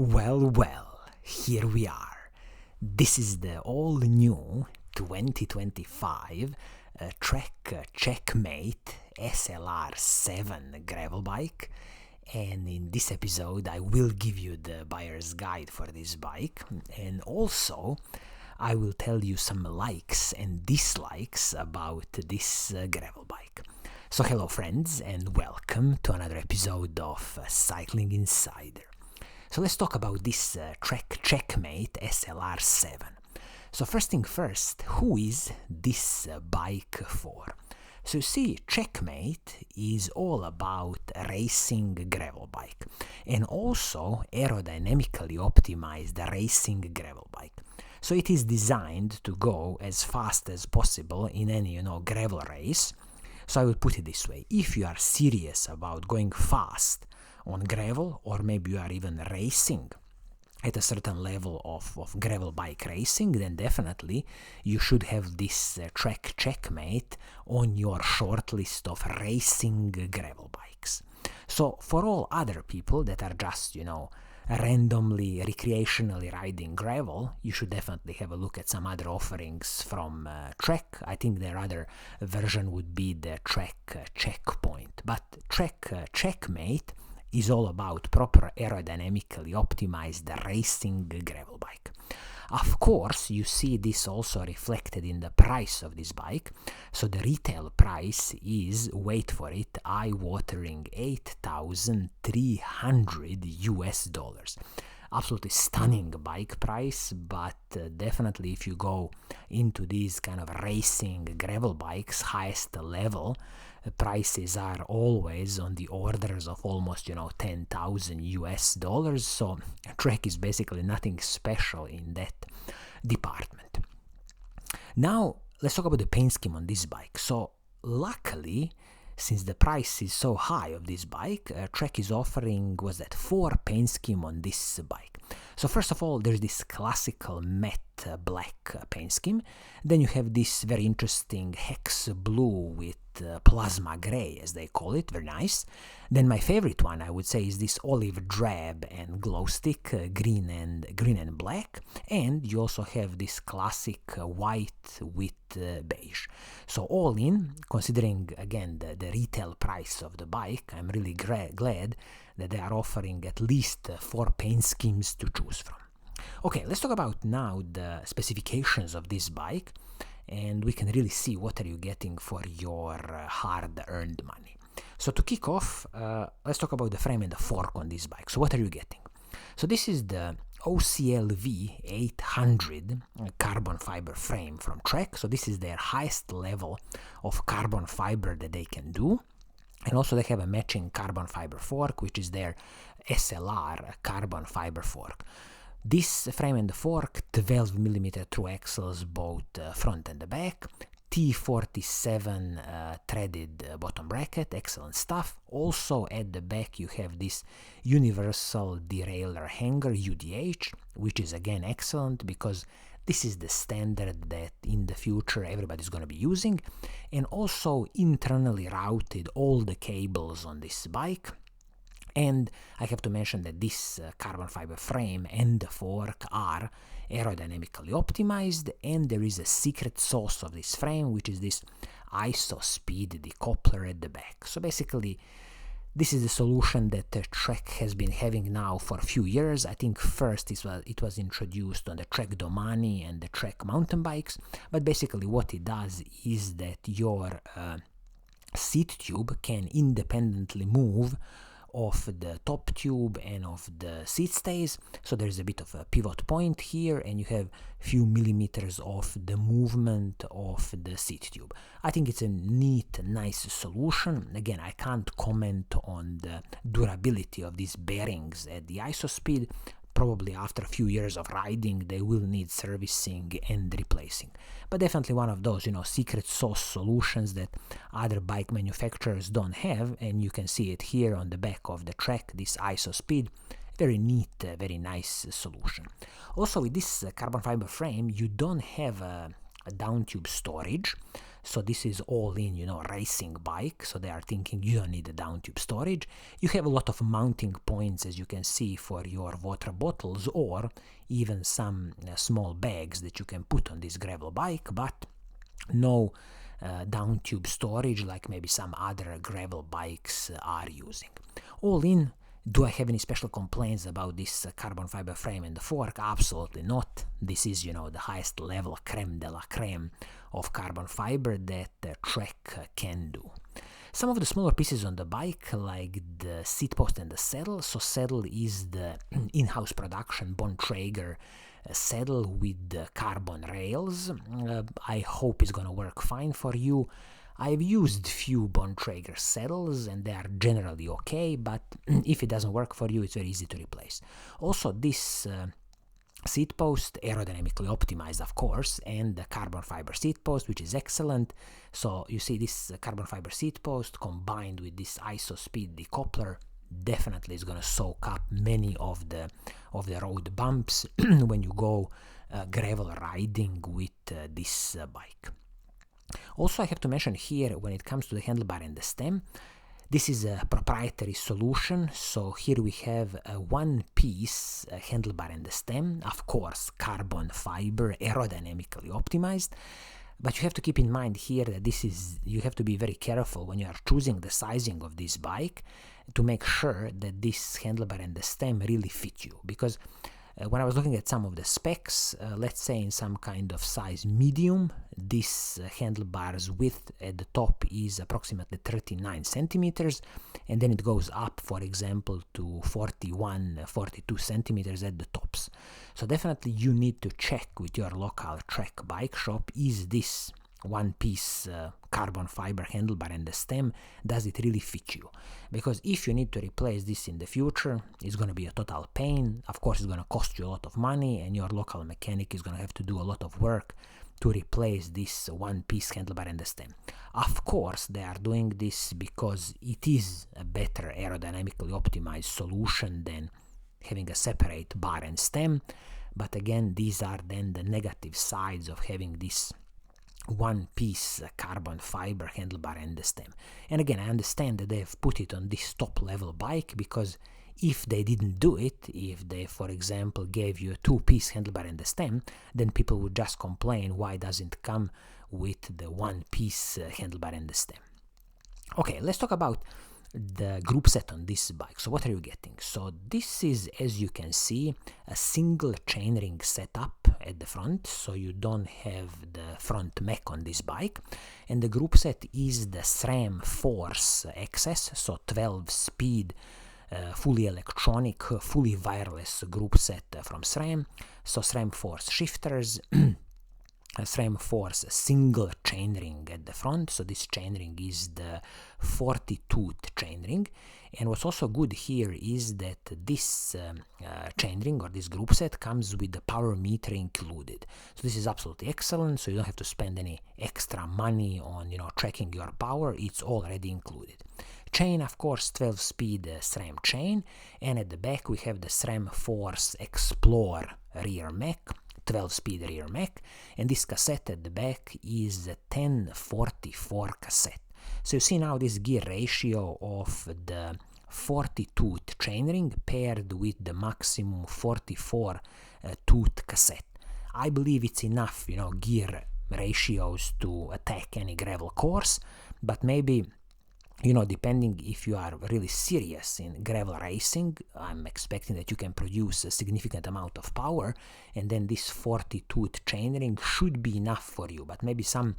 Well, here we are. This is the all-new 2025 Trek Checkmate SLR 7 gravel bike, and in this episode I will give you the buyer's guide for this bike, and also I will tell you some likes and dislikes about this gravel bike. So hello friends, and welcome to another episode of Cycling Insider. So let's talk about this Trek Checkmate SLR 7. So first thing first, who is this bike for? So you see, Checkmate is all about racing gravel bike and also aerodynamically optimized racing gravel bike. So it is designed to go as fast as possible in any gravel race. So I will put it this way: if you are serious about going fast on gravel, or maybe you are even racing at a certain level of gravel bike racing, then definitely you should have this Trek Checkmate on your short list of racing gravel bikes. So for all other people that are just, randomly, recreationally riding gravel, you should definitely have a look at some other offerings from Trek. I think their other version would be the Trek Checkpoint. But Trek Checkmate is all about proper aerodynamically optimized racing gravel bike. Of course, you see this also reflected in the price of this bike. So the retail price is, wait for it, eye-watering $8,300. Absolutely stunning bike price, but definitely if you go into these kind of racing gravel bikes, highest level, prices are always on the orders of almost $10,000. So Trek is basically nothing special in that department. Now let's talk about the paint scheme on this bike. So luckily, since the price is so high of this bike, Trek is offering 4 paint scheme on this bike. So first of all, there's this classical matte black paint scheme. Then you have this very interesting hex blue with plasma gray, as they call it, very nice. Then my favorite one, I would say, is this olive drab and glow stick, green and black. And you also have this classic white with beige. So all in, considering again the retail price of the bike, I'm really glad that they are offering at least 4 paint schemes to choose from. Okay, let's talk about now the specifications of this bike, and we can really see what are you getting for your hard-earned money. So to kick off, let's talk about the frame and the fork on this bike. So what are you getting? So this is the OCLV 800 carbon fiber frame from Trek. So this is their highest level of carbon fiber that they can do. And also they have a matching carbon fiber fork, which is their SLR carbon fiber fork. This frame and the fork, 12mm through axles, both front and the back, T47 threaded bottom bracket, excellent stuff. Also at the back you have this universal derailleur hanger, UDH, which is again excellent because this is the standard that in the future everybody's going to be using. And also internally routed all the cables on this bike. And I have to mention that this carbon fiber frame and the fork are aerodynamically optimized, and there is a secret sauce of this frame, which is this IsoSpeed decoupler at the back. So basically, this is the solution that Trek has been having now for a few years. I think first it was introduced on the Trek Domani and the Trek mountain bikes, but basically what it does is that your seat tube can independently move of the top tube and of the seat stays. So there's a bit of a pivot point here, and you have few millimeters of the movement of the seat tube. I think it's a neat, nice solution. Again, I can't comment on the durability of these bearings at the IsoSpeed. Probably after a few years of riding, they will need servicing and replacing. But definitely one of those, secret sauce solutions that other bike manufacturers don't have, and you can see it here on the back of the Trek, this IsoSpeed. Very neat, very nice solution. Also with this carbon fiber frame, you don't have a down tube storage. So this is all in, racing bike. So they are thinking you don't need the down tube storage. You have a lot of mounting points, as you can see, for your water bottles, or even some small bags that you can put on this gravel bike, but no down tube storage like maybe some other gravel bikes are using. All in, do I have any special complaints about this carbon fiber frame and the fork? Absolutely not. This is, the highest level creme de la creme of carbon fiber that Trek can do. Some of the smaller pieces on the bike, like the seat post and the saddle. So saddle is the in-house production Bontrager saddle with the carbon rails. I hope it's gonna work fine for you. I've used few Bontrager saddles and they are generally okay, but if it doesn't work for you, it's very easy to replace. Also, this seat post, aerodynamically optimized, of course, and the carbon fiber seat post, which is excellent. So you see this carbon fiber seat post combined with this IsoSpeed decoupler definitely is going to soak up many of the road bumps when you go gravel riding with this bike. Also, I have to mention here, when it comes to the handlebar and the stem, this is a proprietary solution. So here we have a one-piece handlebar and the stem, of course, carbon fiber, aerodynamically optimized. But you have to keep in mind here that you have to be very careful when you are choosing the sizing of this bike to make sure that this handlebar and the stem really fit you. Because when I was looking at some of the specs, let's say in some kind of size medium, this handlebar's width at the top is approximately 39 centimeters, and then it goes up, for example, to 41, 42 centimeters at the tops. So definitely you need to check with your local Trek bike shop, is this one-piece carbon fiber handlebar and the stem, does it really fit you? Because if you need to replace this in the future, it's going to be a total pain. Of course, it's going to cost you a lot of money, and your local mechanic is going to have to do a lot of work to replace this one-piece handlebar and the stem. Of course, they are doing this because it is a better aerodynamically optimized solution than having a separate bar and stem. But again, these are then the negative sides of having this one-piece carbon fiber handlebar and the stem. And again, I understand that they have put it on this top-level bike, because if they didn't do it, if they, for example, gave you a two-piece handlebar and the stem, then people would just complain why doesn't come with the one-piece handlebar and the stem. Okay, let's talk about the group set on this bike. So what are you getting? So this is, as you can see, a single chainring setup at the front, so you don't have the front mech on this bike, and the group set is the SRAM Force AXS, so 12-speed fully electronic, fully wireless group set from SRAM. So SRAM Force shifters, SRAM Force single chainring at the front, so this chainring is the 40-tooth chainring. And what's also good here is that this chainring, or this group set, comes with the power meter included. So this is absolutely excellent, so you don't have to spend any extra money on tracking your power. It's already included. Chain, of course, 12-speed SRAM chain, and at the back we have the SRAM Force Explore rear mech, 12-speed rear mech, and this cassette at the back is a 10-44 cassette. So you see now this gear ratio of the 40-tooth chainring paired with the maximum 44-tooth cassette. I believe it's enough, gear ratios to attack any gravel course, but maybe, depending if you are really serious in gravel racing, I'm expecting that you can produce a significant amount of power, and then this 40-tooth chainring should be enough for you. But maybe some,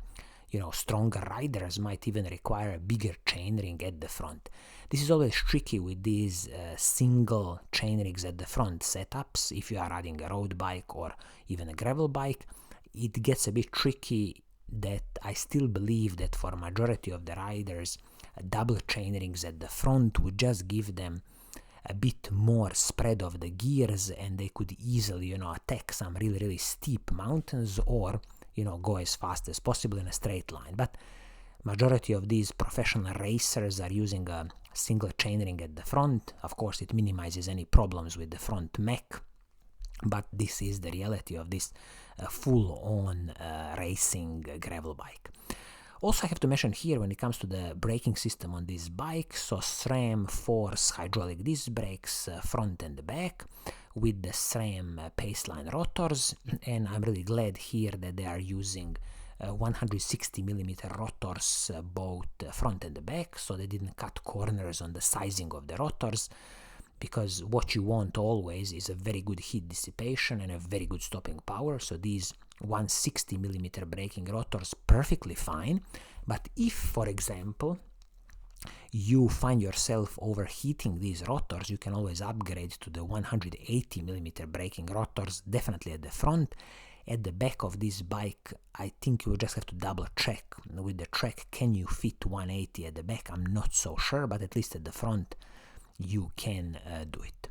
stronger riders might even require a bigger chainring at the front. This is always tricky with these single chainrings at the front setups. If you are riding a road bike or even a gravel bike, it gets a bit tricky. That I still believe that for a majority of the riders, double chainrings at the front would just give them a bit more spread of the gears, and they could easily, attack some really steep mountains, or, go as fast as possible in a straight line. But majority of these professional racers are using a single chainring at the front. Of course, it minimizes any problems with the front mech, but this is the reality of this full-on racing gravel bike. Also, I have to mention here when it comes to the braking system on this bike, so SRAM force hydraulic disc brakes front and back with the SRAM Paceline rotors, and I'm really glad here that they are using 160mm rotors both front and back, so they didn't cut corners on the sizing of the rotors, because what you want always is a very good heat dissipation and a very good stopping power. So these 160mm braking rotors perfectly fine. But if, for example, you find yourself overheating these rotors, you can always upgrade to the 180mm braking rotors, definitely at the front. At the back of this bike, I think you just have to double check with the Trek, can you fit 180 at the back? I'm not so sure, but at least at the front you can do it.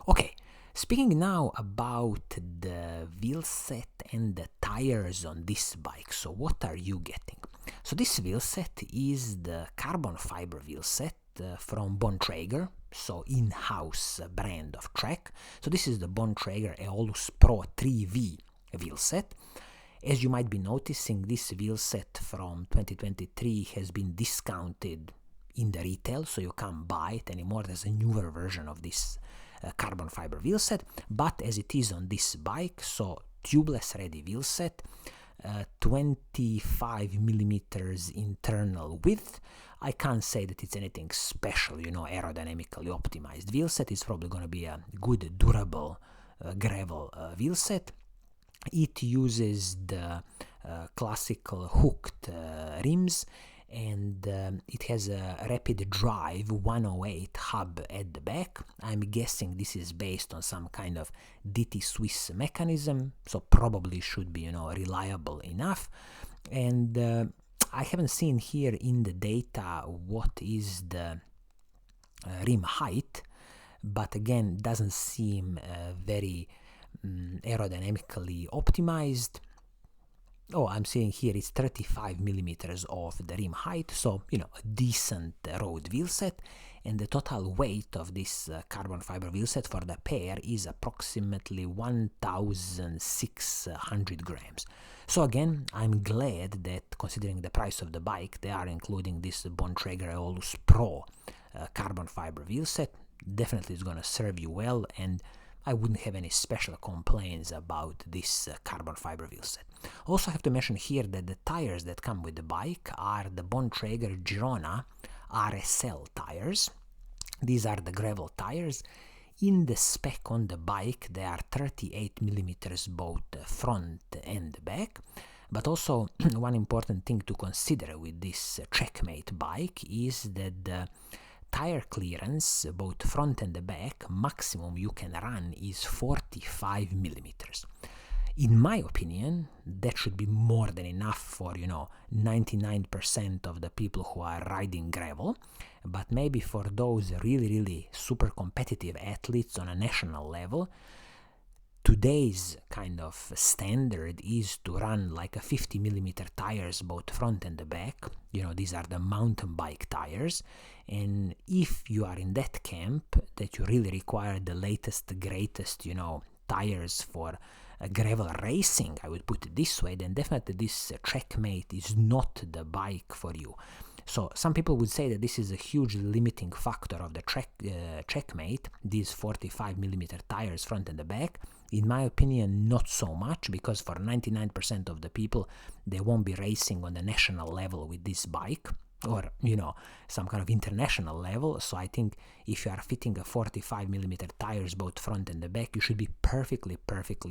Okay, speaking now about the wheel set and the tires on this bike. So what are you getting? So this wheel set is the carbon fiber wheel set from Bontrager, so in-house brand of Trek. So this is the Bontrager Aeolus Pro 3V wheel set. As you might be noticing, this wheel set from 2023 has been discounted in the retail, so you can't buy it anymore. There's a newer version of this carbon fiber wheel set, but as it is on this bike, so tubeless ready wheel set, 25mm internal width. I can't say that it's anything special, aerodynamically optimized wheel set. It's probably going to be a good, durable gravel wheel set. It uses the classical hooked rims, and it has a rapid drive 108 hub at the back. I'm guessing this is based on some kind of DT Swiss mechanism, so probably should be, reliable enough. And I haven't seen here in the data what is the rim height, but again, doesn't seem very aerodynamically optimized. Oh, I'm seeing here it's 35mm of the rim height, so a decent road wheel set, and the total weight of this carbon fiber wheel set for the pair is approximately 1,600 grams. So again, I'm glad that considering the price of the bike, they are including this Bontrager Aeolus Pro carbon fiber wheel set. Definitely is going to serve you well, and I wouldn't have any special complaints about this carbon fiber wheel set. Also, I have to mention here that the tires that come with the bike are the Bontrager Girona RSL tires. These are the gravel tires. In the spec on the bike, they are 38mm both front and back. But also, one important thing to consider with this Checkmate bike is that the tire clearance, both front and the back, maximum you can run is 45mm. In my opinion, that should be more than enough for, 99% of the people who are riding gravel, but maybe for those really, really super competitive athletes on a national level, today's kind of standard is to run like a 50mm tires both front and the back. These are the mountain bike tires, and if you are in that camp that you really require the latest, greatest, tires for gravel racing, I would put it this way, then definitely this Checkmate is not the bike for you. So some people would say that this is a huge limiting factor of the Checkmate, these 45mm tires front and the back. In my opinion, not so much, because for 99% of the people, they won't be racing on the national level with this bike, or, some kind of international level. So I think if you are fitting a 45mm tires both front and the back, you should be perfectly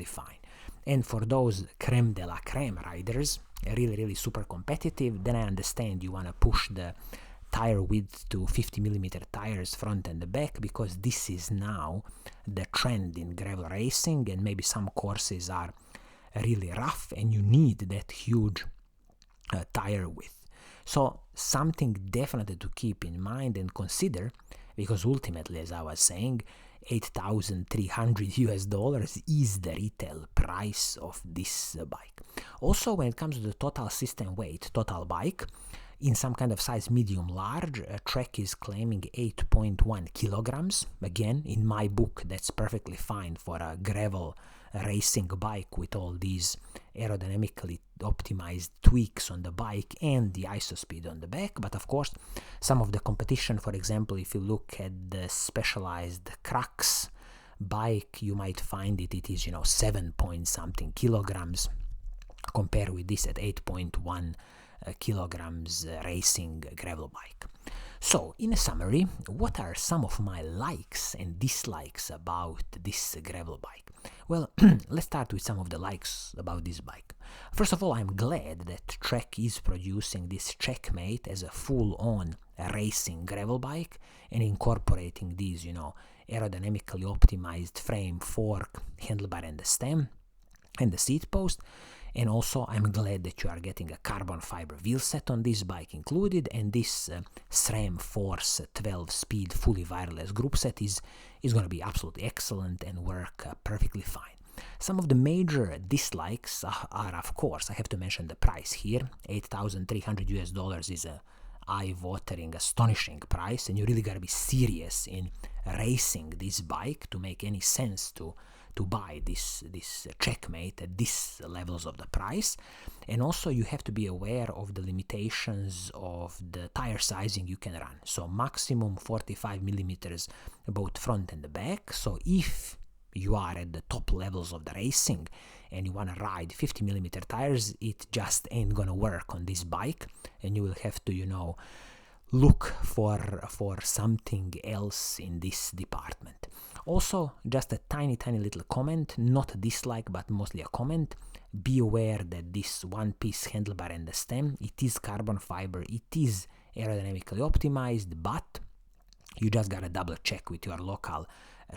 fine. And for those creme de la creme riders, really, really super competitive, then I understand you want to push the tire width to 50mm tires front and the back, because this is now the trend in gravel racing, and maybe some courses are really rough and you need that huge tire width. So something definitely to keep in mind and consider, because ultimately, as I was saying, $8,300 is the retail price of this bike. Also, when it comes to the total system weight, total bike, in some kind of size medium large. Trek is claiming 8.1 kilograms. Again, in my book, that's perfectly fine for a gravel racing bike with all these aerodynamically optimized tweaks on the bike and the IsoSpeed on the back. But of course, some of the competition, for example, if you look at the specialized Crux bike, you might find it is 7 point something kilograms, compared with this at 8.1 kilograms racing gravel bike. So, in a summary, what are some of my likes and dislikes about this gravel bike? Well, let's start with some of the likes about this bike. First of all, I'm glad that Trek is producing this Checkmate as a full-on racing gravel bike and incorporating these, aerodynamically optimized frame, fork, handlebar and the stem and the seat post. And also, I'm glad that you are getting a carbon fiber wheel set on this bike included, and this SRAM Force 12-speed fully wireless group set is going to be absolutely excellent and work perfectly fine. Some of the major dislikes are, of course, I have to mention the price here. $8,300 is a eye-watering, astonishing price, and you really got to be serious in racing this bike to make any sense to buy this Checkmate at these levels of the price. And also you have to be aware of the limitations of the tire sizing you can run. So maximum 45 millimeters both front and the back. So if you are at the top levels of the racing and you want to ride 50 millimeter tires, it just ain't gonna work on this bike, and you will have to look for something else in this department. Also, just a tiny little comment, not a dislike but mostly a comment. Be aware that this one-piece handlebar and the stem, it is carbon fiber, it is aerodynamically optimized, but you just gotta double check with your local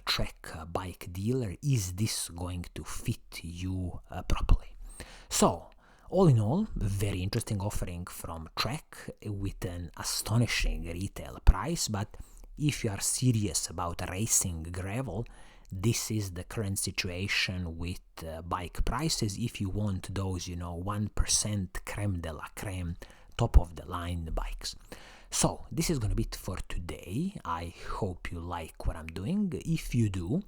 Trek bike dealer, is this going to fit you properly? So, all in all, very interesting offering from Trek with an astonishing retail price, but if you are serious about racing gravel, this is the current situation with bike prices. If you want those, 1% creme de la creme, top of the line bikes. So, this is going to be it for today. I hope you like what I'm doing. If you do,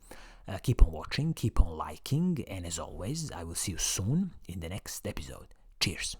keep on watching, keep on liking, and as always, I will see you soon in the next episode. Cheers!